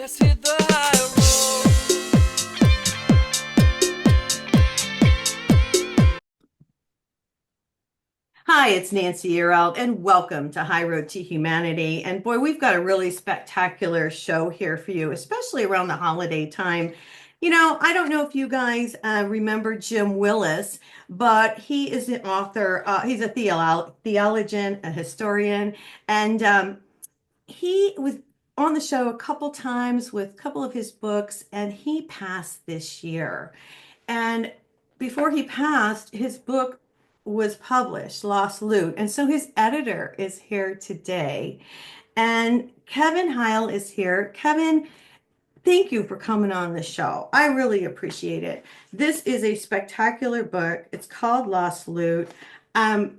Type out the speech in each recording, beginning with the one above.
Let's hit the high road. Hi, it's Nancy Yearout, and welcome to High Road to Humanity. And boy, we've got a really spectacular show here for you, especially around the holiday time. I don't know if you guys remember Jim Willis, but he is an author. He's a theologian, a historian, and he was on the show a couple times with a couple of his books, and he passed this year. And before he passed, his book was published, Lost Loot. And so his editor is here today. And Kevin Hile is here. Kevin, thank you for coming on the show. I really appreciate it. This is a spectacular book. It's called Lost Loot. Um,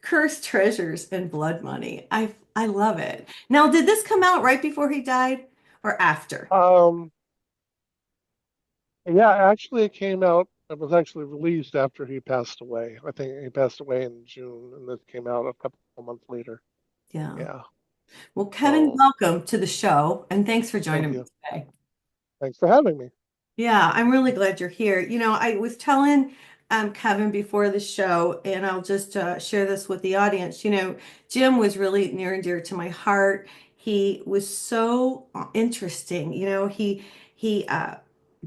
Cursed Treasures and Blood Money. I love it. Now, did this come out right before he died or after? Um, yeah, actually, it came out. It was actually released after he passed away. I think he passed away in June, and this came out a couple of months later. Yeah. Yeah. Well, Kevin, So welcome to the show, and thanks for thank joining me you. today. Thanks for having me. Yeah, I'm really glad you're here. I was telling Kevin before the show, and I'll just share this with the audience. Jim was really near and dear to my heart. He was so interesting. He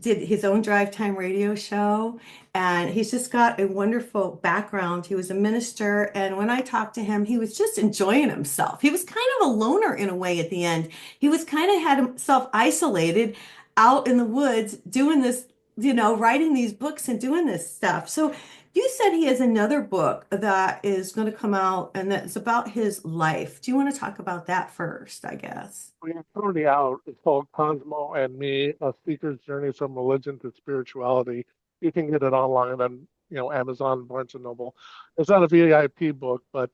did his own drive time radio show, and he's just got a wonderful background. He was a minister, and when I talked to him, he was just enjoying himself. He was kind of a loner in a way at the end. He was kind of had himself isolated out in the woods doing this, writing these books and doing this stuff. So you said he has another book that is going to come out and that's about his life. Do you want to talk about that first, I guess? It's already out. It's called Cosmo and Me: A Seeker's Journey from Religion to Spirituality. You can get it online on, Amazon, Barnes and Noble. It's not a VIP book, but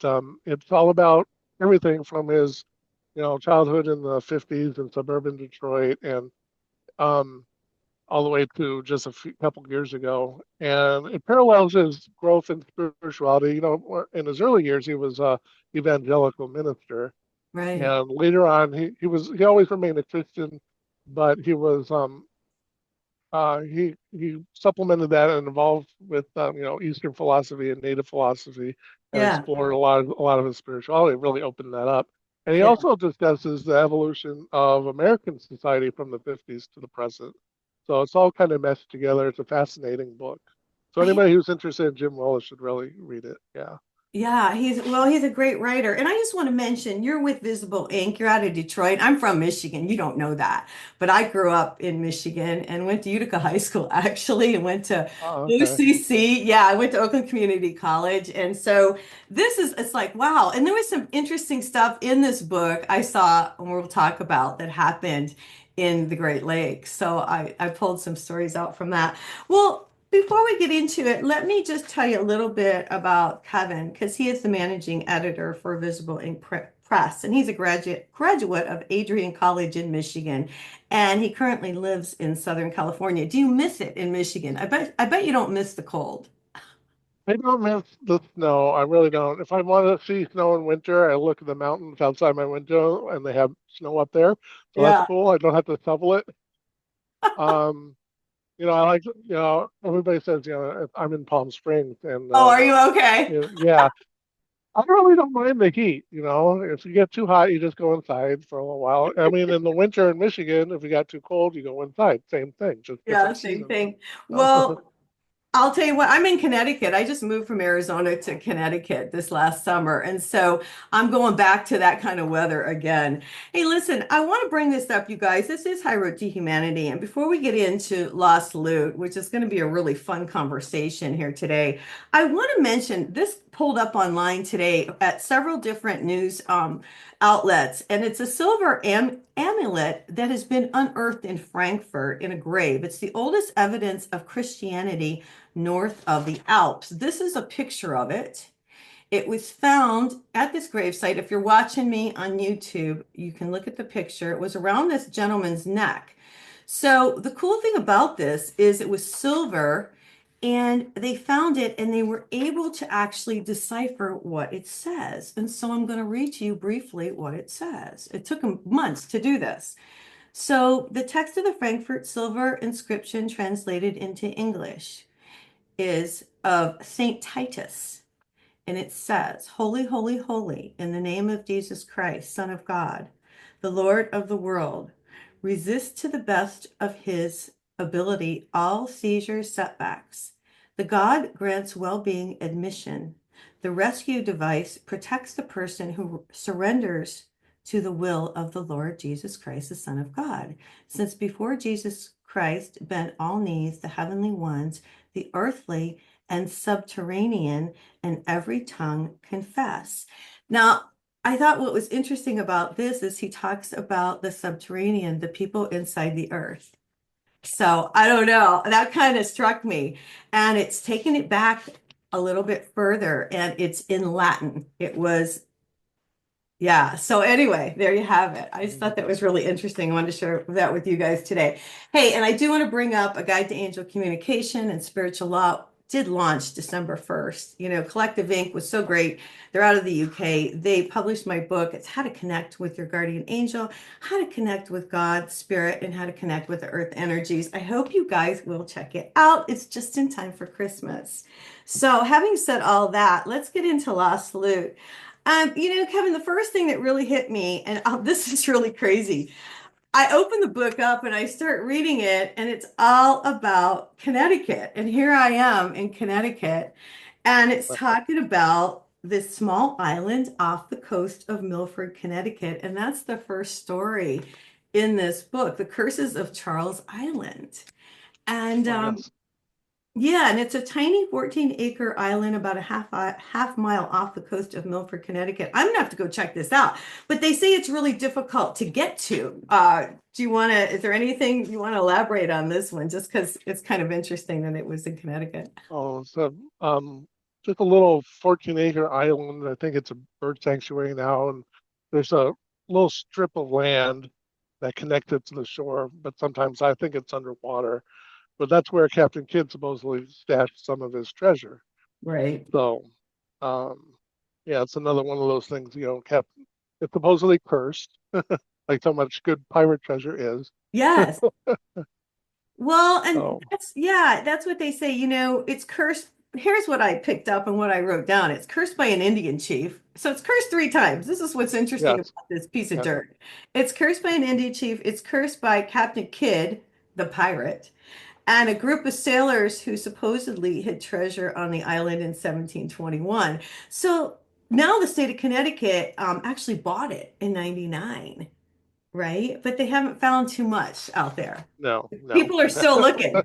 it's all about everything from his, childhood in the 50s in suburban Detroit and um, all the way to just couple years ago. And it parallels his growth in spirituality. In his early years, he was a evangelical minister, Right. and later on, he always remained a Christian, but he supplemented that and evolved with Eastern philosophy and Native philosophy, and Yeah. explored a lot of his spirituality. Really opened that up. And he Yeah. also discusses the evolution of American society from the 50s to the present. So it's all kind of meshed together. It's a fascinating book. So I anybody who's interested in Jim Willis should really read it. Yeah. Yeah, he's a great writer. And I just want to mention you're with Visible Ink. You're out of Detroit. I'm from Michigan. You don't know that. But I grew up in Michigan and went to Utica High School actually and went to Oh, okay. OCC. Yeah, I went to Oakland Community College. And so it's like, wow. And there was some interesting stuff in this book I saw and we'll talk about that happened in the Great Lakes. So I pulled some stories out from that. Well, before we get into it, let me just tell you a little bit about Kevin, because he is the managing editor for Visible Ink Press, and he's a graduate of Adrian College in Michigan, and he currently lives in Southern California. Do you miss it in Michigan? I bet you don't miss the cold. I don't miss the snow. I really don't. If I want to see snow in winter, I look at the mountains outside my window and they have snow up there. So that's Yeah. cool. I don't have to shovel it. Um, I like, everybody says, if I'm in Palm Springs and, Oh, are you okay? yeah, I really don't mind the heat. If you get too hot, you just go inside for a little while. I mean, in the winter in Michigan, if you got too cold, you go inside. Same thing, just Yeah, different same seasons. thing. So, Well, I'll tell you what, I'm in Connecticut. I just moved from Arizona to Connecticut this last summer. And so I'm going back to that kind of weather again. Hey, listen, I want to bring this up, you guys. This is High Road to Humanity. And before we get into Lost Loot, which is going to be a really fun conversation here today, I want to mention this pulled up online today at several different news outlets. And it's a silver amulet that has been unearthed in Frankfurt in a grave. It's the oldest evidence of Christianity north of the Alps. This is a picture of it. It was found at this gravesite. If you're watching me on YouTube, you can look at the picture. It was around this gentleman's neck. So the cool thing about this is it was silver and they found it and they were able to actually decipher what it says. And so I'm going to read to you briefly what it says. It took them months to do this. So the text of the Frankfurt silver inscription translated into English is of Saint Titus. And it says, Holy, holy, holy, in the name of Jesus Christ, Son of God, the Lord of the world, resist to the best of his ability all seizures, setbacks. The God grants well-being admission. The rescue device protects the person who surrenders to the will of the Lord Jesus Christ, the Son of God. Since before Jesus Christ bent all knees, the heavenly ones, the earthly, and subterranean, and every tongue confess. Now, I thought what was interesting about this is he talks about the subterranean, the people inside the earth. So I don't know, that kind of struck me. And it's taken it back a little bit further, and it's in Latin. It was yeah. So anyway, there you have it. I just thought that was really interesting. I wanted to share that with you guys today. Hey, and I do want to bring up A Guide to Angel Communication and Spiritual Law did launch December 1st. You know, Collective Inc. was so great. They're out of the UK. They published my book. It's how to connect with your guardian angel, how to connect with God, spirit, and how to connect with the earth energies. I hope you guys will check it out. It's just in time for Christmas. So having said all that, let's get into Lost Loot. Kevin, the first thing that really hit me, and this is really crazy. I open the book up and I start reading it, and it's all about Connecticut. And here I am in Connecticut, and it's talking about this small island off the coast of Milford, Connecticut. And that's the first story in this book, The Curses of Charles Island. And Oh, yes. yeah, and it's a tiny 14-acre island about a half mile off the coast of Milford, Connecticut. I'm gonna have to go check this out. But they say it's really difficult to get to. Is there anything you want to elaborate on this one? Just because it's kind of interesting that it was in Connecticut. Oh, so just a little 14-acre island. I think it's a bird sanctuary now, and there's a little strip of land that connected to the shore, but sometimes I think it's underwater. But that's where Captain Kidd supposedly stashed some of his treasure. Right. So, um, yeah, it's another one of those things, Captain, it's supposedly cursed, like so much good pirate treasure is. Yes. Well, and So, that's what they say. It's cursed. Here's what I picked up and what I wrote down. It's cursed by an Indian chief. So it's cursed three times. This is what's interesting yes, about this piece of yes, dirt. It's cursed by an Indian chief. It's cursed by Captain Kidd, the pirate, and a group of sailors who supposedly hid treasure on the island in 1721. So now the state of Connecticut actually bought it in 99, right? But they haven't found too much out there. no, no. People are still looking.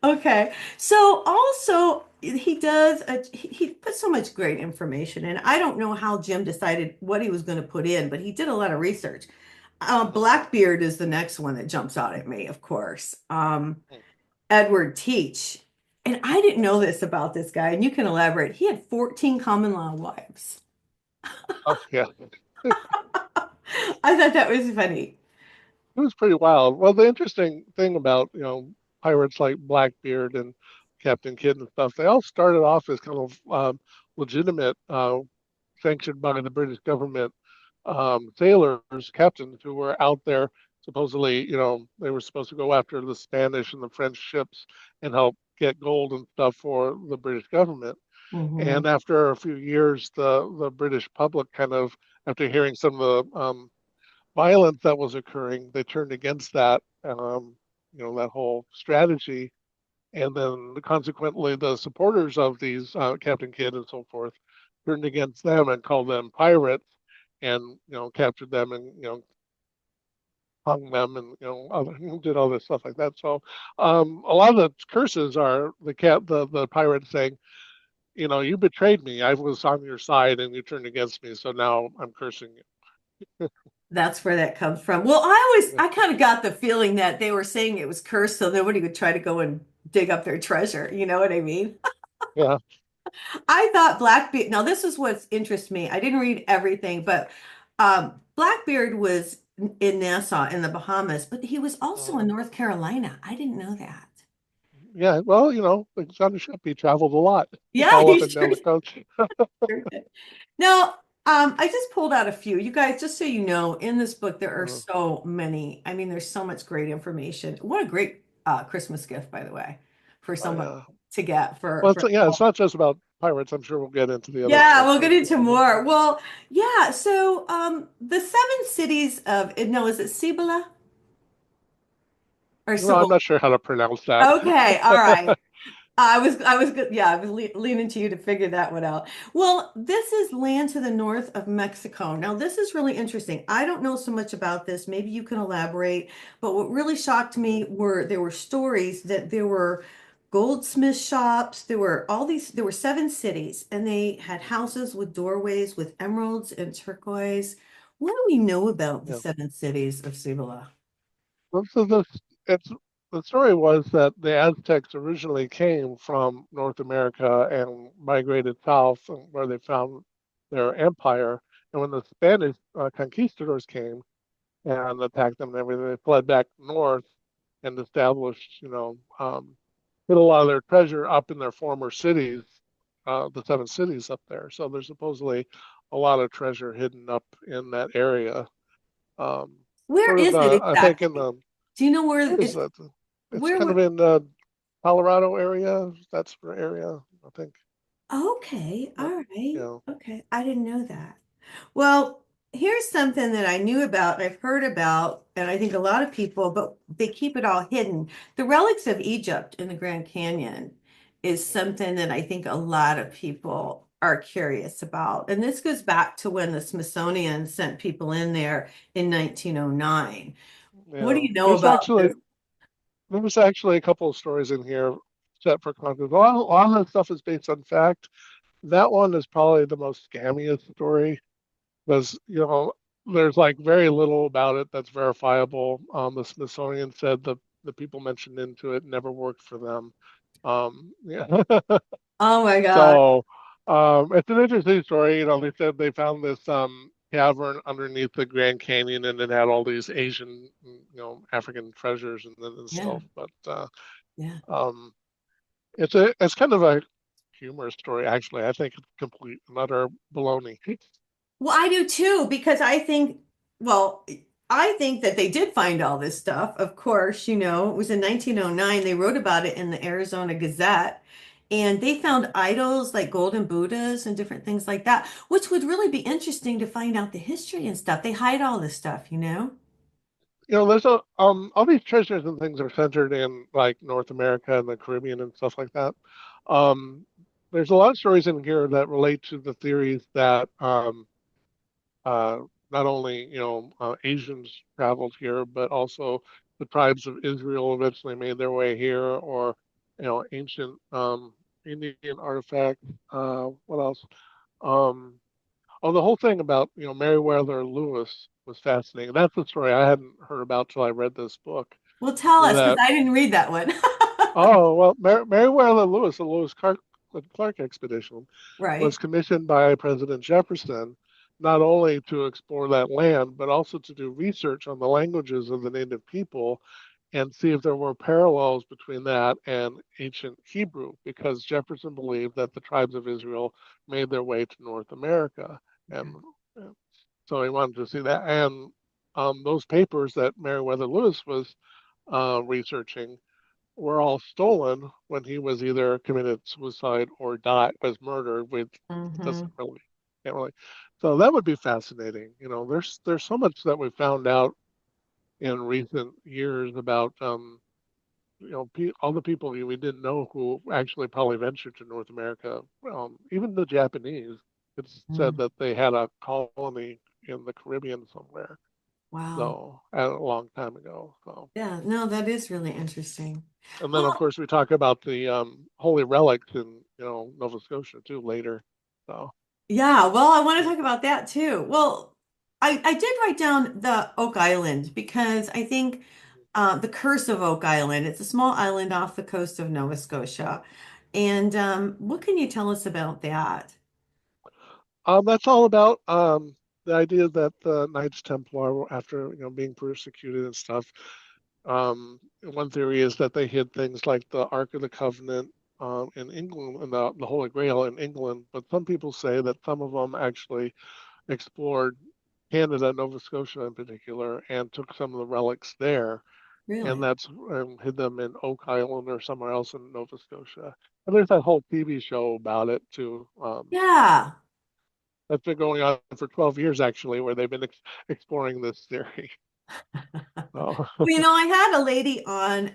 Okay. So also he put so much great information, and I don't know how Jim decided what he was going to put in, but he did a lot of research. Blackbeard is the next one that jumps out at me, of course. Edward Teach. And I didn't know this about this guy, and you can elaborate. He had 14 common law wives. Oh, yeah. I thought that was funny. It was pretty wild. Well, the interesting thing about, pirates like Blackbeard and Captain Kidd and stuff, they all started off as kind of legitimate, sanctioned by the British government sailors, captains who were out there. Supposedly, they were supposed to go after the Spanish and the French ships and help get gold and stuff for the British government. Mhm. And after a few years, the British public kind of, after hearing some of the violence that was occurring, they turned against that, that whole strategy. And then consequently, the supporters of these Captain Kidd and so forth turned against them and called them pirates, and captured them and hung them, and did all this stuff like that. So a lot of the curses are the pirates saying, you betrayed me. I was on your side and you turned against me, so now I'm cursing you. That's where that comes from. Well, I kind of got the feeling that they were saying it was cursed so nobody would try to go and dig up their treasure. You know what I mean? Yeah. I thought Blackbeard, now this is what interests me. I didn't read everything, but Blackbeard was in Nassau in the Bahamas, but he was also in Mhm. North Carolina. I didn't know that. Yeah, well, he's on the ship. He traveled a lot, Yeah, all up he and down the coast. sure did. Now, I just pulled out a few. You guys, just so you know, in this book there are Uh, so many. I mean, there's so much great information. What a great Christmas gift, by the way, for oh somebody yeah. to get Well, for. yeah, it's not just about pirates. I'm sure we'll get into the other Yeah, stuff we'll get later. into more. Well, yeah. So, the seven cities of no, is it Cibola or Well, I'm Cibola? not sure how to pronounce that. Okay, all right. I was good. Yeah, I was leaning to you to figure that one out. Well, this is land to the north of Mexico. Now, this is really interesting. I don't know so much about this. Maybe you can elaborate. But what really shocked me were there were stories that there were goldsmith shops. There were seven cities, and they had houses with doorways with emeralds and turquoise. What do we know about the Yeah. seven cities of Cibola? So it's the story was that the Aztecs originally came from North America and migrated south, where they found their empire. And when the Spanish conquistadors came and attacked them and everything, they fled back north and established, hid a lot of their treasure up in their former cities, the seven cities up there. So there's supposedly a lot of treasure hidden up in that area. Um, Where Sort of, is it I think in exactly? the Do you know where where is it's that? It's where kind would of in the Colorado area. That's the area, I think. Okay, But, all right. you know, Okay, I didn't know that. Well, here's something that I knew about, I've heard about, and I think a lot of people, but they keep it all hidden. The relics of Egypt in the Grand Canyon is something that I think a lot of people are curious about. And this goes back to when the Smithsonian sent people in there in 1909. What do yeah. you know about this? There's actually a couple of stories in here set for context. A lot of that stuff is based on fact. That one is probably the most scammiest story because, there's like very little about it that's verifiable. The Smithsonian said the people mentioned into it never worked for them. Yeah. Oh my God. So it's an interesting story. They said they found this cavern underneath the Grand Canyon, and it had all these Asian, African treasures and Yeah, stuff. But yeah. um, it's kind of a humorous story, actually. I think it's complete and utter baloney. Well, I do too, because well, I think that they did find all this stuff. Of course, it was in 1909. They wrote about it in the Arizona Gazette, and they found idols like golden Buddhas and different things like that, which would really be interesting to find out the history and stuff. They hide all this stuff. There's all these treasures and things are centered in like North America and the Caribbean and stuff like that. Um, there's a lot of stories in here that relate to the theories that uh, not only Asians traveled here, but also the tribes of Israel eventually made their way here, or ancient Indian artifacts. What else? Um, oh, the whole thing about Meriwether Lewis was fascinating. That's the story I hadn't heard about till I read this book. Well, tell us, because That I didn't read that one. Oh well, Meriwether Lewis, the Clark expedition, was Right. commissioned by President Jefferson not only to explore that land, but also to do research on the languages of the native people and see if there were parallels between that and ancient Hebrew, because Jefferson believed that the tribes of Israel made their way to North America. And uh, so he wanted to see that. And those papers that Meriwether Lewis was researching were all stolen when he was either committed suicide or was murdered. With it doesn't Hmm. really can't really. So that would be fascinating. There's so much that we found out in recent years about all the people we didn't know who actually probably ventured to North America. Even the Japanese. It's said that they had a colony in the Caribbean somewhere. Wow. So a long time ago. So. Yeah, no, that is really interesting. And then, of Well, course, we talk about the Holy Relics in Nova Scotia too later. So yeah, well, I want to talk about that too. Well, I did write down the Oak Island because I think the Curse of Oak Island. It's a small island off the coast of Nova Scotia. And what can you tell us about that? that's all about the idea that the Knights Templar, after being persecuted and stuff, one theory is that they hid things like the Ark of the Covenant in England and the Holy Grail in England. But some people say that some of them actually explored Canada, Nova Scotia in particular, and took some of the relics there, and Really? that's hid them in Oak Island or somewhere else in Nova Scotia. And there's that whole TV show about it too. Yeah. That's been going on for 12 years actually, where they've been exploring this theory. So, Well, I had a lady on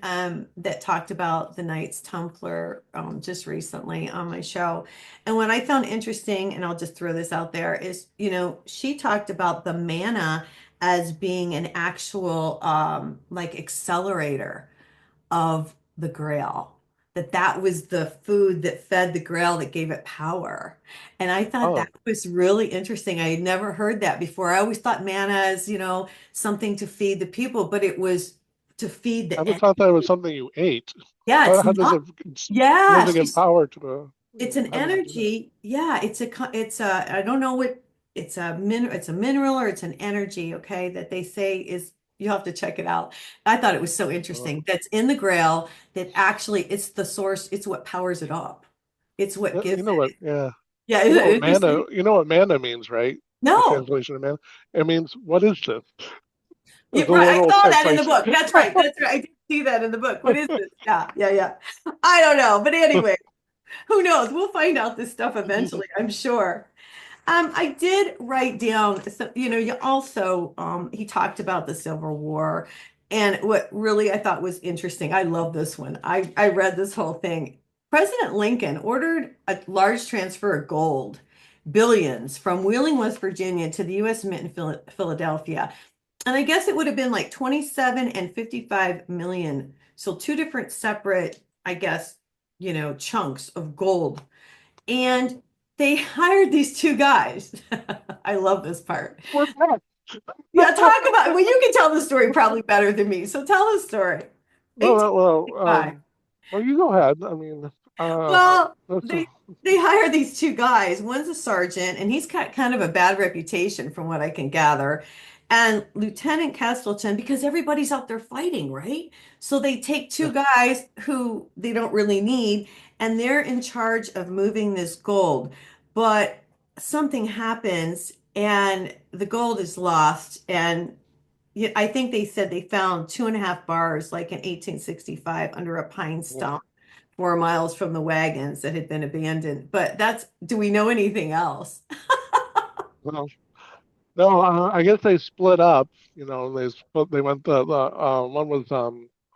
that talked about the Knights Templar just recently on my show. And what I found interesting, and I'll just throw this out there, is, she talked about the manna as being an actual like accelerator of the Grail. That was the food that fed the Grail that gave it power. And I thought that oh, was really interesting. I had never heard that before. I always thought manna is, something to feed the people, but it was to feed I the always thought that was energy. something you ate. Yeah, it's How does not. it, how Yeah, does it give power to a, it's an how does it do that? energy. Yeah, it's a I don't know what it's a mineral or it's an energy, okay, that they say is you'll have to check it out. I thought it was so Uh, interesting. That's in the Grail that actually it's the source, it's what powers it up. It's what gives you know what? it. Yeah. Yeah, isn't it interesting? You know what mana means, right? The No. translation of mana. It means what is this? Yeah, It's a right. I literal saw that in the translation. book. That's right. That's right. I did see that in the book. What is this? Yeah, yeah, yeah. I don't know. But anyway, who knows? We'll find out this stuff eventually, I'm sure. I did write down, so, you also, he talked about the Civil War. And what really I thought was interesting, I love this one. I read this whole thing. President Lincoln ordered a large transfer of gold, billions, from Wheeling, West Virginia to the U.S. Mint in Philadelphia. And I guess it would have been like 27 and 55 million. So two different separate, I guess, chunks of gold. And they hired these two guys. I love this part. We're back. Yeah, talk about, well, you can tell the story probably better than me. So tell the story. Well, 1865. well, you go ahead. I mean, Well, that's a, they hire these two guys. One's a sergeant, and he's got kind of a bad reputation from what I can gather. And Lieutenant Castleton, because everybody's out there fighting, right? So they take two guys who they don't really need, and they're in charge of moving this gold. But something happens, and the gold is lost. And I think they said they found 2.5 bars, like in 1865, under a pine yeah. stump. 4 miles from the wagons that had been abandoned. But do we know anything else? Well, no, I guess they split up. They went one was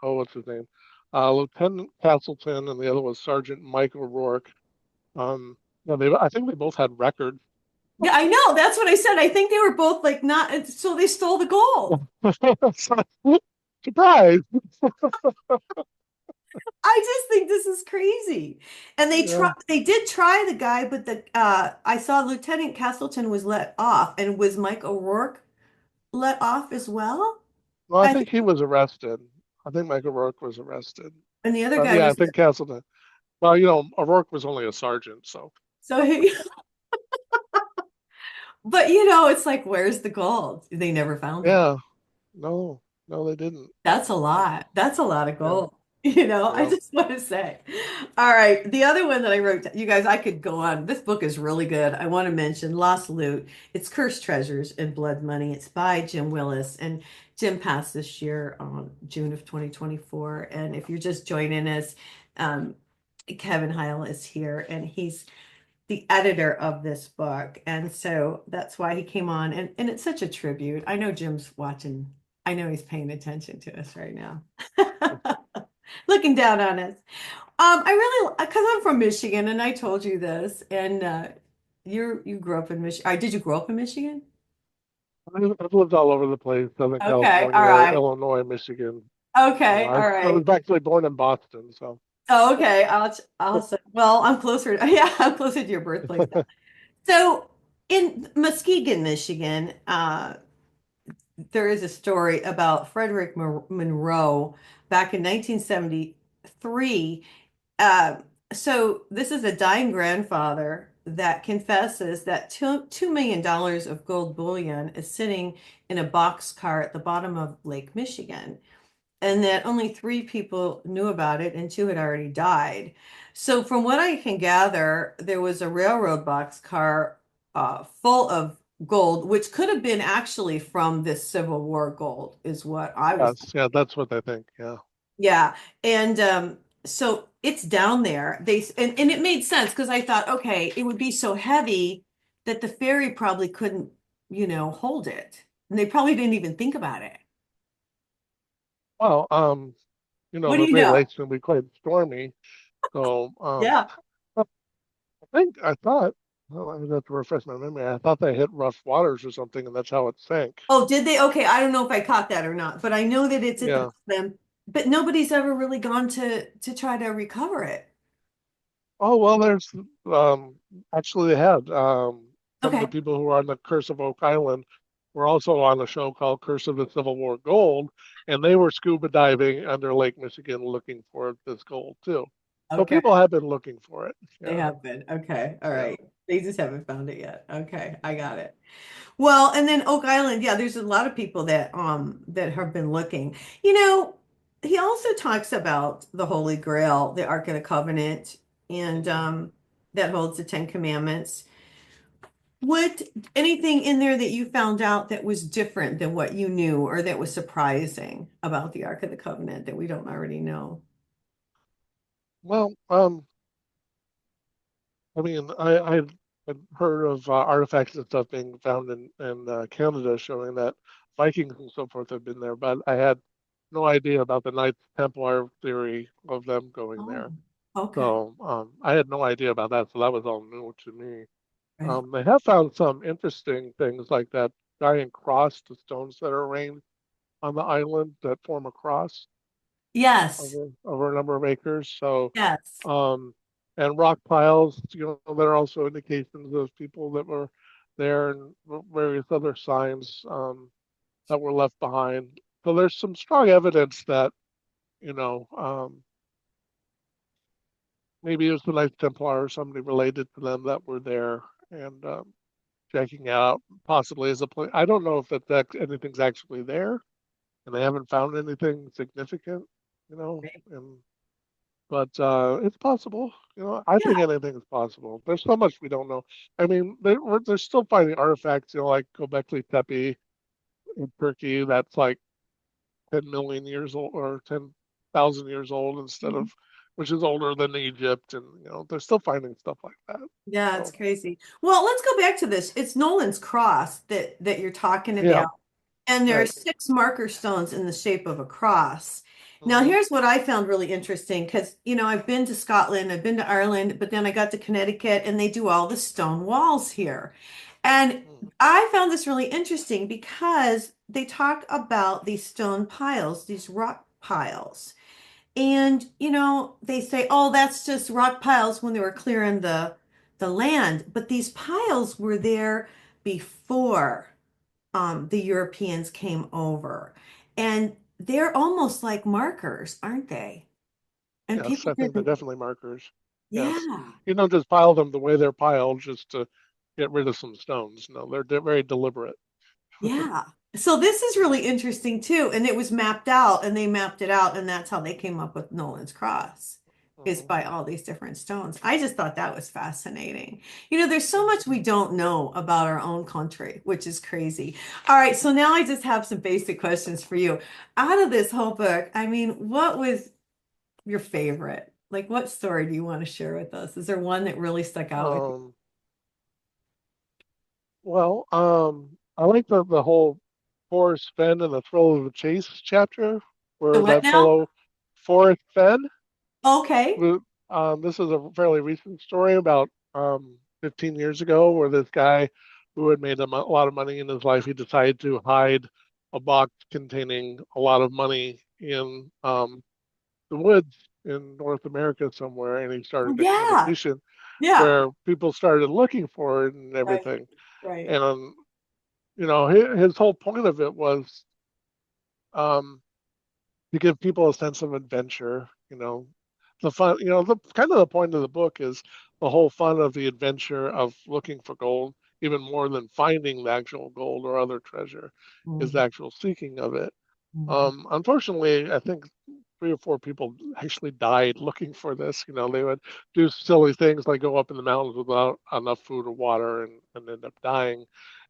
what's his name? Lieutenant Castleton, and the other was Sergeant Mike O'Rourke. I think they both had records. Yeah, I know. That's what I said. I think they were both like not, so they stole the gold. Surprise! I just think this is crazy. And Yeah. they did try the guy, but I saw Lieutenant Castleton was let off, and was Mike O'Rourke let off as well? Well, I I think think, he was arrested. I think Mike O'Rourke was arrested. and the other But guy yeah, I was, think Castleton. Well, O'Rourke was only a sergeant, so so but it's like, where's the gold? They never found it. yeah. No, no, they didn't. That's a Uh, lot. That's a lot of yeah, gold. I yeah. just want to say. All right. The other one that I wrote, you guys, I could go on. This book is really good. I want to mention Lost Loot. It's Cursed Treasures and Blood Money. It's by Jim Willis. And Jim passed this year on June of 2024. And if you're just joining us, um, Kevin Hile is here, and he's the editor of this book. And so that's why he came on. And it's such a tribute. I know Jim's watching. I know he's paying attention to us right now. Looking down on us. I really, because I'm from Michigan, and I told you this, and you grew up in Michigan. Did you grow up in Michigan? I've lived all over the place: Southern Okay, California, all right. Illinois, Michigan. Okay, all I was right. actually born in Boston, so Oh, okay. I'll say, well, I'm closer. Yeah, I'm closer to your birthplace. So in Muskegon, Michigan, there is a story about Frederick Monroe back in 1973. Uh, so this is a dying grandfather that confesses that $2 million of gold bullion is sitting in a boxcar at the bottom of Lake Michigan, and that only three people knew about it, and two had already died. So from what I can gather, there was a railroad boxcar full of gold, which could have been actually from this Civil War gold, is what I was. Yes, yeah, that's what I think. Yeah. Yeah. And so it's down there. And it made sense because I thought, okay, it would be so heavy that the ferry probably couldn't, hold it. And they probably didn't even think about it. Well, What do the you Great know? Lakes can be quite stormy. So, Yeah. I thought, well, I have to refresh my memory. I thought they hit rough waters or something, and that's how it sank. Oh, did they? Okay, I don't know if I caught that or not, but I know that it's at the Yeah. bottom, but nobody's ever really gone to try to recover it. Oh, well, there's actually they had some of the Okay. people who are on the Curse of Oak Island were also on a show called Curse of the Civil War Gold, and they were scuba diving under Lake Michigan looking for this gold too. So Okay. people have been looking for it. They Yeah. have been. Okay. All Yeah. right. They just haven't found it yet. Okay. I got it. Well, and then Oak Island, yeah, there's a lot of people that have been looking. You know, he also talks about the Holy Grail, the Ark of the Covenant, and Mhm. that holds the Ten Commandments. What anything in there that you found out that was different than what you knew or that was surprising about the Ark of the Covenant that we don't already know? Well, I mean, I've heard of artifacts and stuff being found in Canada showing that Vikings and so forth have been there, but I had no idea about the Knights Templar theory of them going Oh, there. okay. So I had no idea about that, so that was all new to me. Right. They have found some interesting things like that giant cross, the stones that are arranged on the island that form a cross Yes. over a number of acres. So Yes. um, and rock piles, that are also indications of people that were there and various other signs that were left behind. So there's some strong evidence that, you know, maybe it was the Knights Templar or somebody related to them that were there and checking out possibly as a place. I don't know if anything's actually there and they haven't found anything significant, Right. and but it's possible. I Yeah. think anything is possible. There's so much we don't know. I mean, they're still finding artifacts, like Göbekli Tepe in Turkey, that's like 10 million years old or 10,000 years old instead Mhm. of, which is older than Egypt, and they're still finding stuff like that. Yeah, it's So crazy. Well, let's go back to this. It's Nolan's Cross that you're talking yeah, about. And there are right. 6 marker stones in the shape of a cross. Now, Hmm. here's what I found really interesting because, I've been to Scotland, I've been to Ireland, but then I got to Connecticut and they do all the stone walls here. And I found this really interesting because they talk about these stone piles, these rock piles. And, they say, oh, that's just rock piles when they were clearing the land. But these piles were there before the Europeans came over. And they're almost like markers, aren't they? And Yes, people I think they're didn't, definitely markers. Yes. yeah, You don't just pile them the way they're piled just to get rid of some stones. No, they're very deliberate. yeah. So this is really interesting too. And it was mapped out and they mapped it out. And that's how they came up with Nolan's Cross, is Mhm. by all these different stones. I just thought that was fascinating. There's so Mhm. much we don't know about our own country, which is crazy. All right. So now I just have some basic questions for you. Out of this whole book, I mean, what was your favorite? Like, what story do you want to share with us? Is there one that really stuck out with you? Um, well, I like the whole Forrest Fenn and the Thrill of the Chase chapter The where what that now? fellow Forrest Fenn, Okay. who, this is a fairly recent story about 15 years ago, where this guy who had made a lot of money in his life, he decided to hide a box containing a lot of money in the woods in North America somewhere, and he Oh, started a yeah. competition Yeah. where people started looking for it and Right. everything. Right. And his whole point of it was um, to give people a sense of adventure. The fun. The kind of the point of the book is the whole fun of the adventure of looking for gold, even more than finding the actual gold or other treasure, is the Mhm. actual seeking of it. Mhm. Unfortunately, I think 3 or 4 people actually died looking for this. They would do silly things like go up in the mountains without enough food or water and end up dying.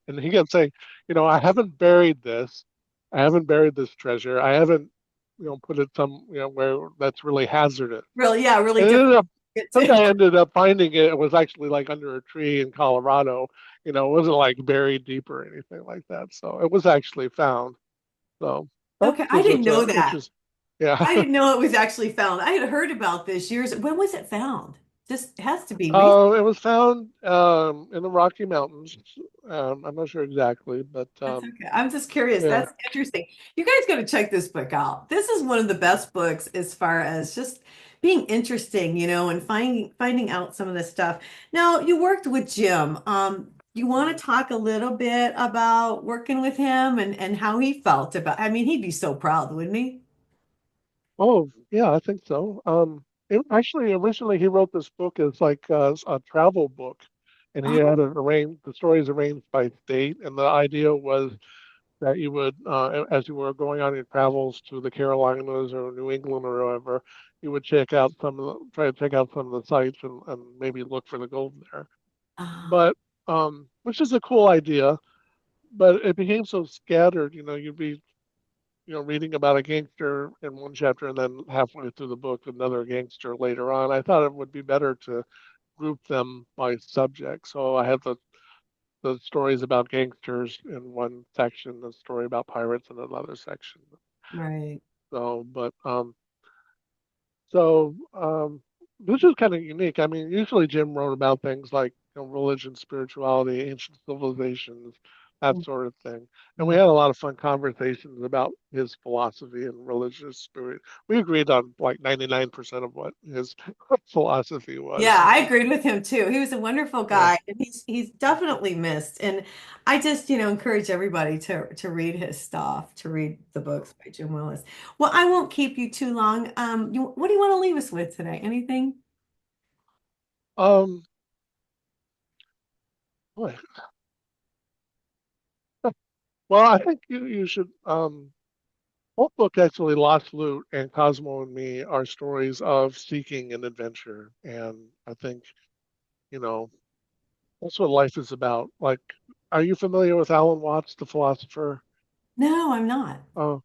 And he kept saying, I haven't buried this. I haven't buried this treasure. I haven't, put it where that's really hazardous. Really, yeah, really And it ended difficult up, to get some to. guy ended up finding it. It was actually like under a tree in Colorado. It wasn't like buried deep or anything like that. So it was actually found. So that Okay, I was didn't what's know that. interesting. Yeah. I didn't know it was actually found. I had heard about this years. When was it found? Just has to be recent. It was found in the Rocky Mountains. I'm not sure exactly, but That's okay. I'm just curious. yeah. That's interesting. You guys got to check this book out. This is one of the best books as far as just being interesting, and finding out some of this stuff. Now, you worked with Jim. You want to talk a little bit about working with him and how he felt about, I mean, he'd be so proud, wouldn't he? Oh, yeah, I think so. Actually, originally he wrote this book as like a travel book, and he had Oh, it arranged. The stories arranged by state, and the idea was that you would, as you were going on your travels to the Carolinas or New England or wherever, you would try to check out some of the sites and maybe look for the gold there. ah, But which is a cool idea, but it became so scattered. You'd be reading about a gangster in one chapter and then halfway through the book, another gangster later on. I thought it would be better to group them by subject. So I have the stories about gangsters in one section, the story about pirates in another section. right. So, this is kind of unique. I mean, usually Jim wrote about things like religion, spirituality, ancient civilizations, that sort of thing. And we Mhm. had a lot of fun conversations about his philosophy and religious spirit. We agreed on like 99% of what his philosophy was, Yeah, I agreed with him too. He was a wonderful Yeah. guy, and he's definitely missed. And I just, encourage everybody to read his stuff, to read the books by Jim Willis. Well, I won't keep you too long. What do you want to leave us with today? Anything? Um, boy. Well, I think you should both books actually, Lost Loot and Cosmo and Me, are stories of seeking an adventure. And I think, you know, that's what life is about. Like, are you familiar with Alan Watts, the philosopher? No, I'm not. Oh,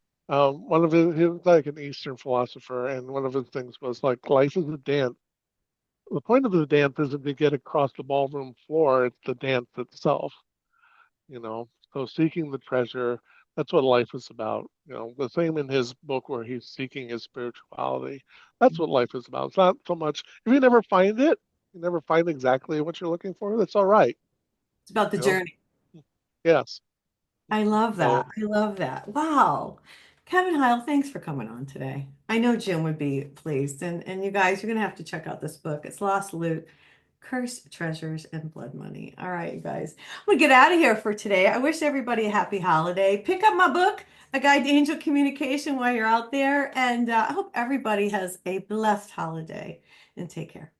one of his, he was like an Eastern philosopher, and one of his things was like, life is a dance. The point of the dance isn't to get across the ballroom floor, it's the dance itself, you know. So seeking the treasure, that's what life is about. The same in his book where he's seeking his spirituality. That's what life is about. It's not so much if you never find it, you never find exactly what you're looking for, that's all right, It's about the you know. journey. Yes. I love that. So I love that. Wow. Kevin Hile, thanks for coming on today. I know Jim would be pleased. And you guys, you're going to have to check out this book. It's Lost Loot, Cursed Treasures, and Blood Money. All right, you guys. I'm going to get out of here for today. I wish everybody a happy holiday. Pick up my book, A Guide to Angel Communication, while you're out there. And I hope everybody has a blessed holiday. And take care.